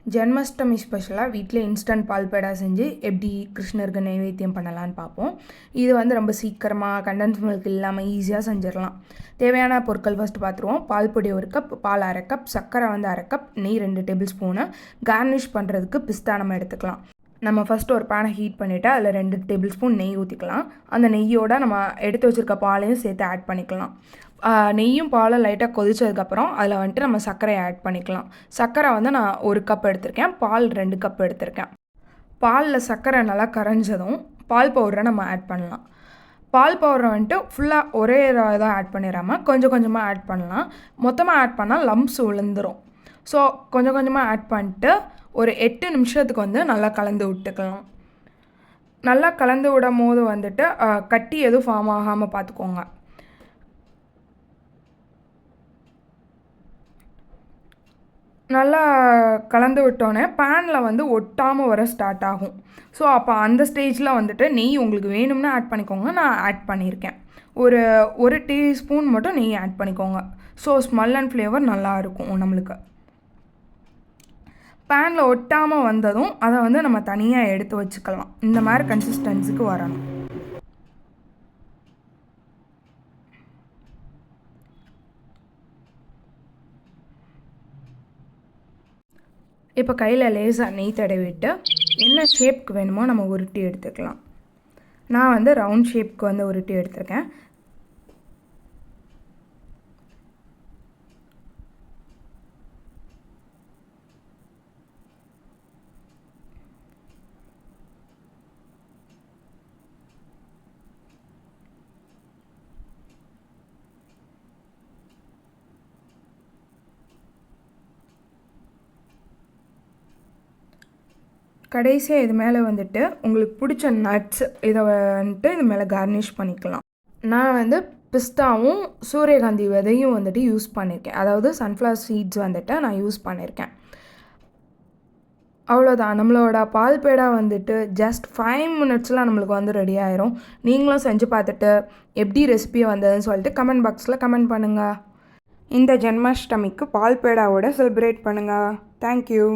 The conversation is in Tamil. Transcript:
ஜென்மாஷ்டமி ஸ்பெஷலாக வீட்டில் இன்ஸ்டன்ட் பால் பேடா செஞ்சு எப்படி கிருஷ்ணருக்கு நைவேத்தியம் பண்ணலான்னு பார்ப்போம். இது வந்து ரொம்ப சீக்கிரமாக கண்டென்ஸ் மில்க் இல்லாமல் ஈஸியாக செஞ்சிடலாம். தேவையான பொருட்கள் ஃபஸ்ட்டு பார்த்துருவோம். பால் பொடி 1 கப், பால் 1/2 கப், சர்க்கரை வந்து 1/2 கப், நெய் 2 டேபிள் ஸ்பூனு. கார்னிஷ் பண்ணுறதுக்கு பிஸ்தா நம்ம எடுத்துக்கலாம். நம்ம ஃபஸ்ட்டு ஒரு பேனை ஹீட் பண்ணிவிட்டு அதில் 2 டேபிள் ஸ்பூன் நெய் ஊற்றிக்கலாம். அந்த நெய்யோடு நம்ம எடுத்து வச்சுருக்க பாலையும் சேர்த்து ஆட் பண்ணிக்கலாம். நெய்யும் பாலும் லைட்டாக கொதிச்சதுக்கப்புறம் அதில் வந்துட்டு நம்ம சர்க்கரையை ஆட் பண்ணிக்கலாம். சர்க்கரை வந்து நான் 1 கப் எடுத்திருக்கேன், பால் 2 கப் எடுத்திருக்கேன். பாலில் சர்க்கரை நல்லா கரைஞ்சதும் பால் பவுடரை நம்ம ஆட் பண்ணலாம். பால் பவுடரை வந்துட்டு ஃபுல்லாக ஒரே இதாக ஆட் பண்ணிடாமல் கொஞ்சம் கொஞ்சமாக ஆட் பண்ணலாம். மொத்தமாக ஆட் பண்ணால் லம்ப்ஸ் விழுந்துடும். ஸோ கொஞ்சம் கொஞ்சமாக ஆட் பண்ணிட்டு ஒரு 8 நிமிஷத்துக்கு வந்து நல்லா கலந்து விட்டுக்கலாம். நல்லா கலந்து விடும் போது வந்துட்டு கட்டி எதுவும் ஃபார்ம் ஆகாமல் பார்த்துக்கோங்க. நல்லா கலந்து விட்டோன்னே பேனில் வந்து ஒட்டாமல் வர ஸ்டார்ட் ஆகும். ஸோ அப்போ அந்த ஸ்டேஜில் வந்துட்டு நெய் உங்களுக்கு வேணும்னா ஆட் பண்ணிக்கோங்க. நான் ஆட் பண்ணியிருக்கேன். ஒரு டீஸ்பூன் மட்டும் நெய் ஆட் பண்ணிக்கோங்க. ஸோ ஸ்மெல் அண்ட் ஃப்ளேவர் நல்லாயிருக்கும் நம்மளுக்கு. பேனில் ஒட்டாமல் வந்ததும் அதை வந்து நம்ம தனியாக எடுத்து வச்சுக்கலாம். இந்த மாதிரி கன்சிஸ்டன்சிக்கு வரணும். இப்போ கையில் லேசாக நெய் தடவிட்டு என்ன ஷேப்க்கு வேணுமோ நம்ம உருட்டி எடுத்துக்கலாம். நான் வந்து ரவுண்ட் ஷேப்க்கு வந்து உருட்டி எடுத்துருக்கேன். கடைசியாக இது மேலே வந்துட்டு உங்களுக்கு பிடிச்ச நட்ஸ் இதை வந்துட்டு இது மேலே கார்னிஷ் பண்ணிக்கலாம். நான் வந்து பிஸ்தாவும் சூரியகாந்தி விதையும் வந்துட்டு யூஸ் பண்ணியிருக்கேன். அதாவது சன்ஃப்ளவர் சீட்ஸ் வந்துட்டு நான் யூஸ் பண்ணியிருக்கேன். அவ்வளோதான். நம்மளோட பால் பேடா வந்துட்டு ஜஸ்ட் 5 மினிட்ஸில் நம்மளுக்கு வந்து ரெடி ஆயிரும். நீங்களும் செஞ்சு பார்த்துட்டு எப்படி ரெசிபி வந்ததுன்னு சொல்லிட்டு கமெண்ட் பாக்ஸில் கமெண்ட் பண்ணுங்கள். இந்த ஜென்மாஷ்டமிக்கு பால் பேடாவோட செலிப்ரேட் பண்ணுங்கள். தேங்க்யூ.